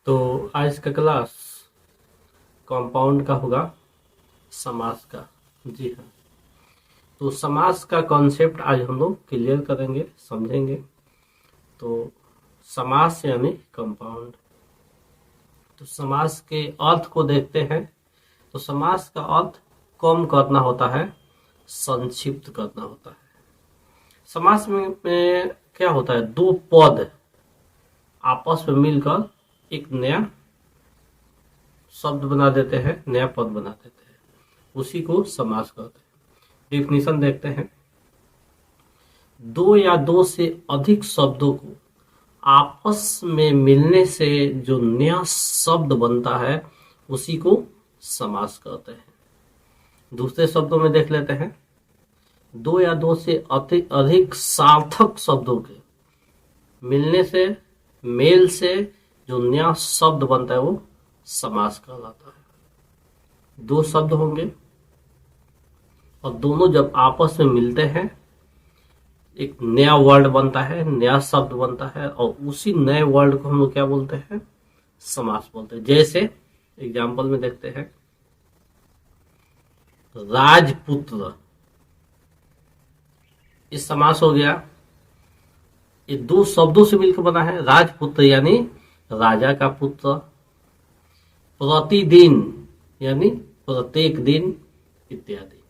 तो आज का क्लास कंपाउंड का होगा, समास का। जी हाँ, तो समास का कॉन्सेप्ट आज हम लोग क्लियर करेंगे, समझेंगे। तो समास यानी कंपाउंड। तो समास के अर्थ को देखते हैं। तो समास का अर्थ कम करना होता है, संक्षिप्त करना होता है। समास में क्या होता है, दो पद आपस में मिलकर एक नया शब्द बना देते हैं, नया पद बना देते हैं, उसी को समास कहते हैं। डिफिनीशन देखते हैं। दो या दो से अधिक शब्दों को आपस में मिलने से जो नया शब्द बनता है उसी को समास कहते हैं। दूसरे शब्दों में देख लेते हैं। दो या दो से अधिक सार्थक शब्दों के मिलने से, मेल से जो नया शब्द बनता है वो समास कहलाता है। दो शब्द होंगे और दोनों जब आपस में मिलते हैं एक नया वर्ड बनता है, नया शब्द बनता है, और उसी नए वर्ड को हम लोग क्या बोलते हैं, समास बोलते हैं। जैसे एग्जाम्पल में देखते हैं, राजपुत्र, इस समास हो गया। ये दो शब्दों से मिलकर बना है। राजपुत्र यानी राजा का पुत्र, प्रतिदिन यानी प्रत्येक दिन, इत्यादि।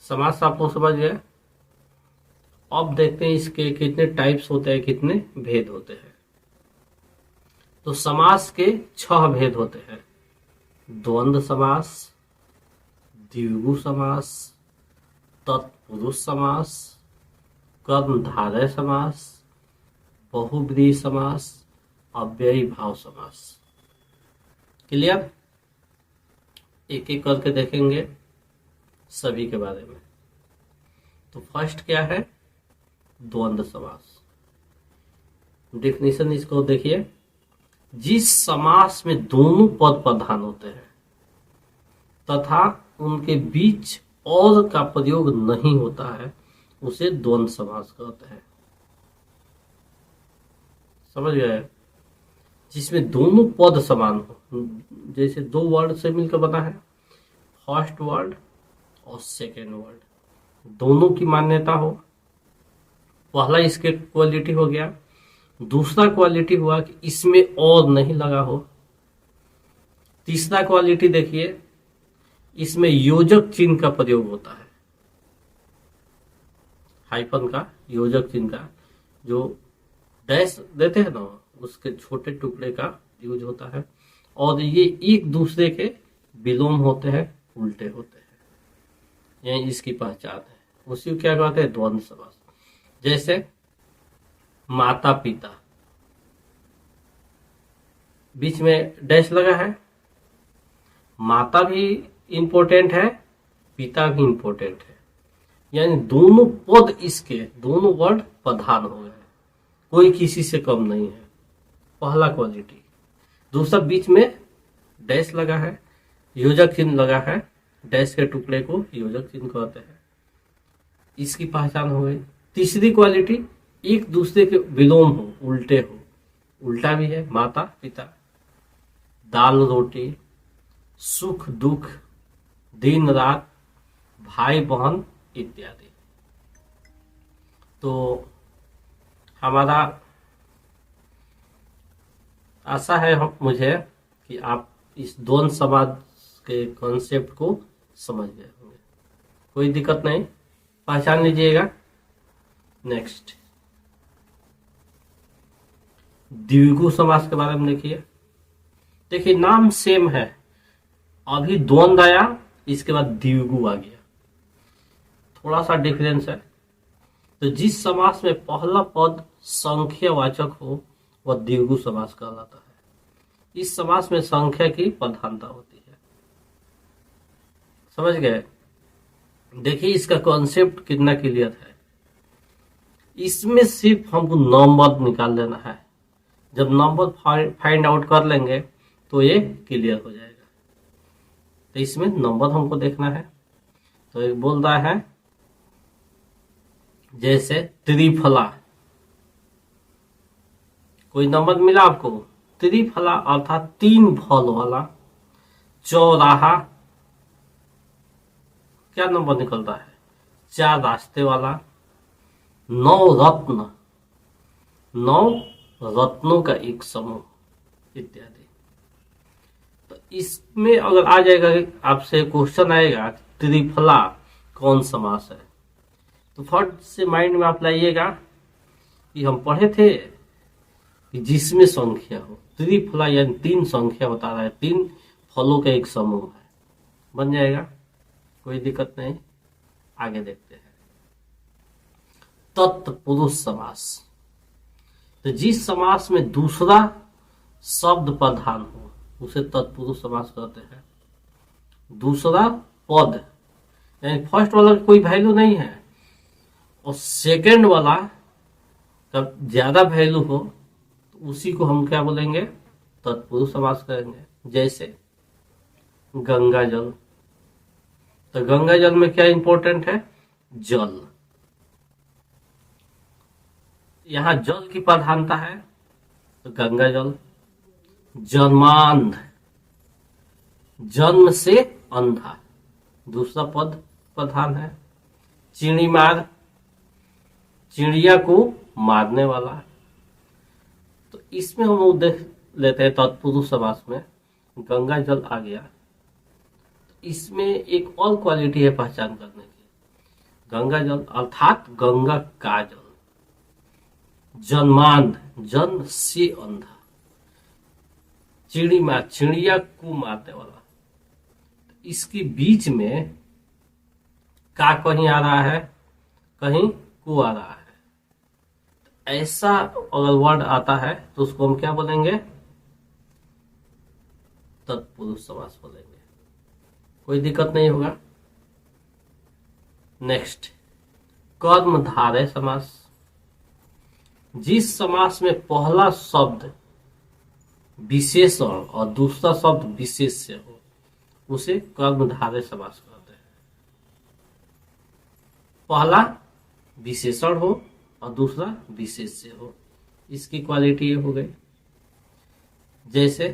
समास आप लोग समझ गए। अब देखते हैं इसके कितने टाइप्स होते हैं, कितने भेद होते हैं। तो समास के 6 भेद होते हैं। द्वंद्व समास, द्विगु समास, तत्पुरुष समास, कर्मधारय समास, बहुब्रीहि समास, अव्ययी भाव समास। क्लियर? एक एक करके देखेंगे सभी के बारे में। तो फर्स्ट क्या है, द्वंद्व समास। डेफिनेशन इसको देखिए। जिस समास में दोनों पद प्रधान होते हैं तथा उनके बीच और का प्रयोग नहीं होता है उसे द्वंद्व समास कहते हैं। समझ गए? जिसमें दोनों पद समान हो, जैसे दो वर्ड से मिलकर बना है, फर्स्ट वर्ड और सेकेंड वर्ड, दोनों की मान्यता हो। पहला इसके क्वालिटी हो गया। दूसरा क्वालिटी हुआ कि इसमें और नहीं लगा हो। तीसरा क्वालिटी देखिए, इसमें योजक चिन्ह का प्रयोग होता है। हाइफन का, योजक चिन्ह का, जो डैश देते हैं ना, उसके छोटे टुकड़े का यूज होता है। और ये एक दूसरे के विलोम होते हैं, उल्टे होते हैं। यही इसकी पहचान है। उसी को क्या कहते हैं, द्वंद्व समास। जैसे माता पिता, बीच में डैश लगा है। माता भी इंपॉर्टेंट है, पिता भी इंपॉर्टेंट है, यानी दोनों पद, इसके दोनों वर्ड प्रधान हो गए, कोई किसी से कम नहीं है। पहला क्वालिटी। दूसरा, बीच में डैश लगा है, योजक चिन्ह लगा है, डैश के टुकड़े को योजक चिन्ह कहते हैं, इसकी पहचान हो गई। तीसरी क्वालिटी, एक दूसरे के विलोम हो, उल्टे हो। उल्टा भी है, माता पिता, दाल रोटी, सुख दुख, दिन रात, भाई बहन, इत्यादि। तो हमारा आशा है मुझे कि आप इस द्वंद्व समास के कॉन्सेप्ट को समझ गए होंगे। कोई दिक्कत नहीं, पहचान लीजिएगा। नेक्स्ट, द्विगु समास के बारे में देखिए नाम सेम है, अभी द्वंद्व आया, इसके बाद द्विगु आ गया, थोड़ा सा डिफरेंस है। तो जिस समास में पहला पद संख्यावाचक हो वह द्विगु समास कहलाता है। इस समास में संख्या की प्रधानता होती है। समझ गए? देखिए इसका कॉन्सेप्ट कितना क्लियर है। इसमें सिर्फ हमको नंबर निकाल लेना है। जब नंबर फाइंड आउट कर लेंगे तो ये क्लियर हो जाएगा। तो इसमें नंबर हमको देखना है। तो एक बोल रहा है जैसे त्रिफला, कोई नंबर मिला आपको, त्रिफला अर्थात 3 फल वाला। चौराहा, क्या नंबर निकलता है? 4 रास्ते वाला। 9 रत्न, 9 रत्नों का एक समूह इत्यादि। तो इसमें अगर आ जाएगा, आपसे क्वेश्चन आएगा त्रिफला कौन समास है, तो फट से माइंड में आप लाइएगा कि हम पढ़े थे कि जिसमें संख्या हो। त्रिफला यानी 3 संख्या बता रहा है, 3 फलों का एक समूह है, बन जाएगा, कोई दिक्कत नहीं। आगे देखते हैं तत्पुरुष समास। तो जिस समास में दूसरा शब्द प्रधान हो उसे तत्पुरुष समास कहते हैं। दूसरा पद यानी फर्स्ट वाला कोई वैल्यू नहीं है और सेकंड वाला का ज्यादा वैल्यू हो तो उसी को हम क्या बोलेंगे? तत्पुरुष समास करेंगे। जैसे गंगा जल, तो गंगा जल में क्या इंपॉर्टेंट है? जल। यहां जल की प्रधानता है तो गंगा जल। जन्मांध, जन्म से अंधा, दूसरा पद प्रधान है। चिड़ीमार, चिड़िया को मारने वाला। तो इसमें हम लोग देख लेते हैं तत्पुरुष समास में गंगा जल आ गया। इसमें एक और क्वालिटी है पहचान करने की। गंगा जल अर्थात गंगा का जल। जन्मांध, जन्म से अंधा। चिड़ीमार, चिड़िया को मारने वाला। इसके बीच में का कहीं आ रहा है, कहीं को आ रहा है। ऐसा अगर वर्ड आता है तो उसको हम क्या बोलेंगे? तत्पुरुष समास बोलेंगे, कोई दिक्कत नहीं होगा। नेक्स्ट कर्मधारय समास। जिस समास में पहला शब्द विशेषण और दूसरा शब्द विशेष से हो उसे कर्मधारय समास कहते हैं। पहला विशेषण हो और दूसरा विशेष से हो, इसकी क्वालिटी ये हो गई। जैसे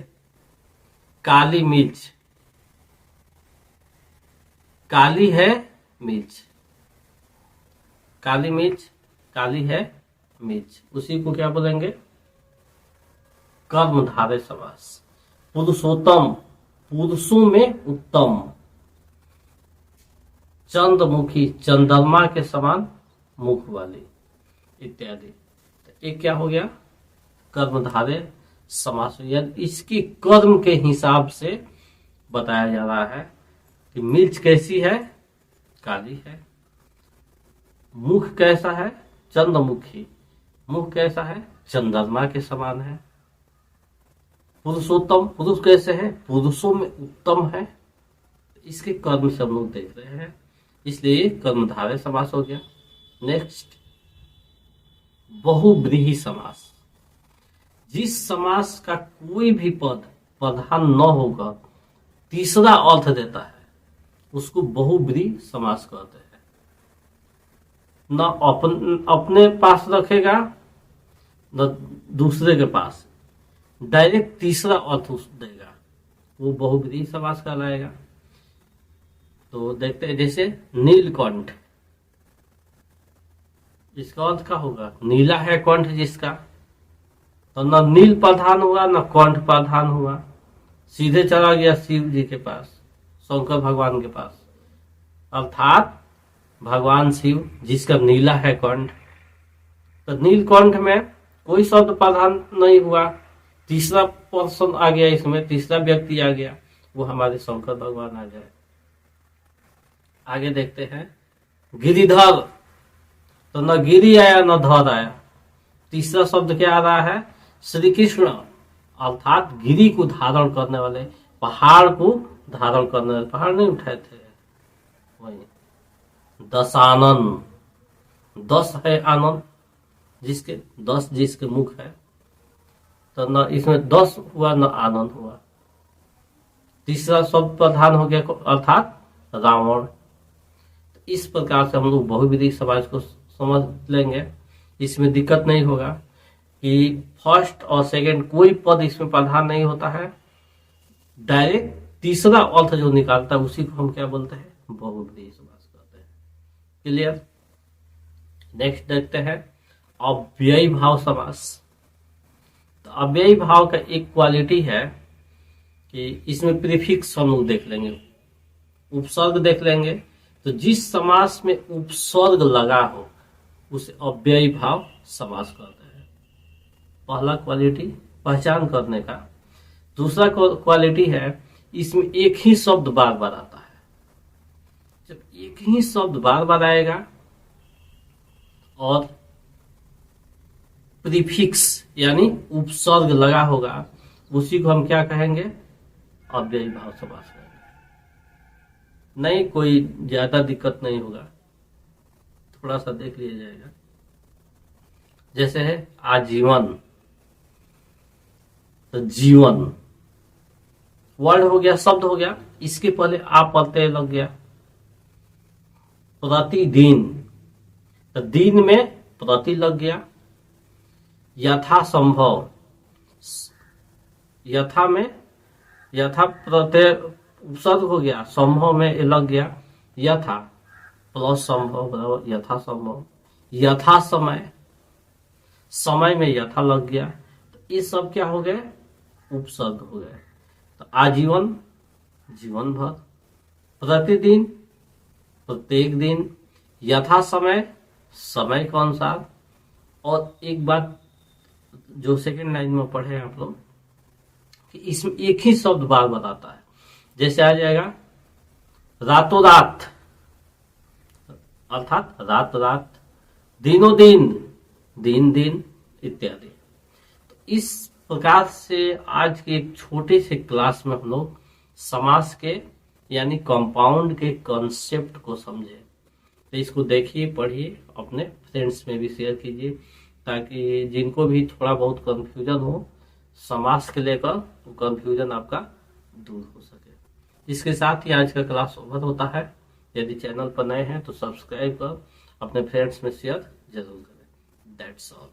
काली मिर्च, काली है मिर्च, काली मिर्च, काली है मिर्च, उसी को क्या बोलेंगे? कर्मधारय समास। पुरुषोत्तम, पुरुषों में उत्तम। चंद्रमुखी, चंद्रमा के समान मुख वाली इत्यादि। तो एक क्या हो गया? कर्मधारय समास। यानी इसकी कर्म के हिसाब से बताया जा रहा है कि मिर्च कैसी है? काली है। मुख कैसा है? चंद्रमुखी। मुख कैसा है? चंद्रमा के समान है। पुरुषोत्तम, पुरुष कैसे है? पुरुषों में उत्तम है। इसके कर्म से हम लोग देख रहे हैं, इसलिए कर्मधारय समास हो गया। नेक्स्ट बहुव्रीहि समास। जिस समास का कोई भी पद प्रधान न होगा तीसरा अर्थ देता है उसको बहुव्रीहि समास कहते हैं। न अपने पास रखेगा न दूसरे के पास, डायरेक्ट तीसरा अर्थ देगा, वो बहुव्रीहि समास कहलाएगा। तो देखते हैं, जैसे नीलकंठ, इसका अर्थ क्या होगा? नीला है कंठ जिसका, तो न नील प्रधान हुआ न कंठ प्रधान हुआ, सीधे चला गया शिव जी के पास, शंकर भगवान के पास, अर्थात भगवान शिव जिसका नीला है कंठ। तो नीलकंठ में कोई शब्द प्रधान नहीं हुआ, तीसरा पर्सन आ गया, इसमें तीसरा व्यक्ति आ गया, वो हमारे शंकर भगवान आ गए। आगे देखते हैं गिरिधर, तो न गिरी आया न धर आया, तीसरा शब्द क्या आ रहा है? श्री कृष्ण, अर्थात गिरी को धारण करने वाले, पहाड़ को धारण करने वाले, पहाड़ नहीं उठाए थे वही। दशानन, 10 है आनंद, जिसके 10 जिसके मुख है, तो न इसमें 10 हुआ न आनंद हुआ। तीसरा शब्द प्रधान हो गया अर्थात रावण। इस प्रकार से हम लोग बहुव्रीहि समास को समझ लेंगे, इसमें दिक्कत नहीं होगा कि फर्स्ट और सेकंड कोई पद इसमें प्रधान नहीं होता है, डायरेक्ट तीसरा अर्थ जो निकालता है उसी को हम क्या बोलते हैं, बहुव्रीहि समास कहते हैं। क्लियर। नेक्स्ट देखते हैं अव्ययी भाव समास। तो अव्ययी भाव का एक क्वालिटी है कि इसमें प्रीफिक्स हम लोग देख लेंगे, उपसर्ग देख लेंगे। तो जिस समास में उपसर्ग लगा हो उसे अव्ययी भाव समास कहते हैं। पहला क्वालिटी पहचान करने का। दूसरा क्वालिटी है इसमें एक ही शब्द बार बार आता है। जब एक ही शब्द बार बार आएगा और प्रीफिक्स यानी उपसर्ग लगा होगा उसी को हम क्या कहेंगे, अव्ययी भाव समास कहेंगे। नहीं, कोई ज्यादा दिक्कत नहीं होगा, थोड़ा सा देख लिया जाएगा। जैसे है आजीवन, तो जीवन वर्ड हो गया, शब्द हो गया, इसके पहले आप प्रत्यय लग गया। प्रतिदिन, तो दिन में प्रति लग गया। यथा संभव, यथा में यथा प्रत्यय उपसर्ग हो गया, संभव में लग गया यथा प्लस संभव बराबर यथा संभव। यथा समय, समय में यथा लग गया, तो ये सब क्या हो गए, उपसर्ग हो गए। तो आजीवन जीवन भर, प्रतिदिन प्रत्येक दिन, यथा समय समय के अनुसार। और एक बात जो सेकंड लाइन में पढ़े आप लोग कि इसमें एक ही शब्द बार बार आता है। जैसे आ जाएगा रातों रात, अर्थात रात रात, दिनों दिन दिन दिन इत्यादि। तो इस प्रकार से आज के एक छोटे से क्लास में हम लोग समास के यानी कंपाउंड के कॉन्सेप्ट को समझे। तो इसको देखिए, पढ़िए, अपने फ्रेंड्स में भी शेयर कीजिए ताकि जिनको भी थोड़ा बहुत कंफ्यूजन हो समास के लेकर तो कंफ्यूजन आपका दूर हो सके। इसके साथ ही आज का क्लास ओवर होता है। यदि चैनल पर नए हैं तो सब्सक्राइब कर अपने फ्रेंड्स में शेयर जरूर करें। That's all.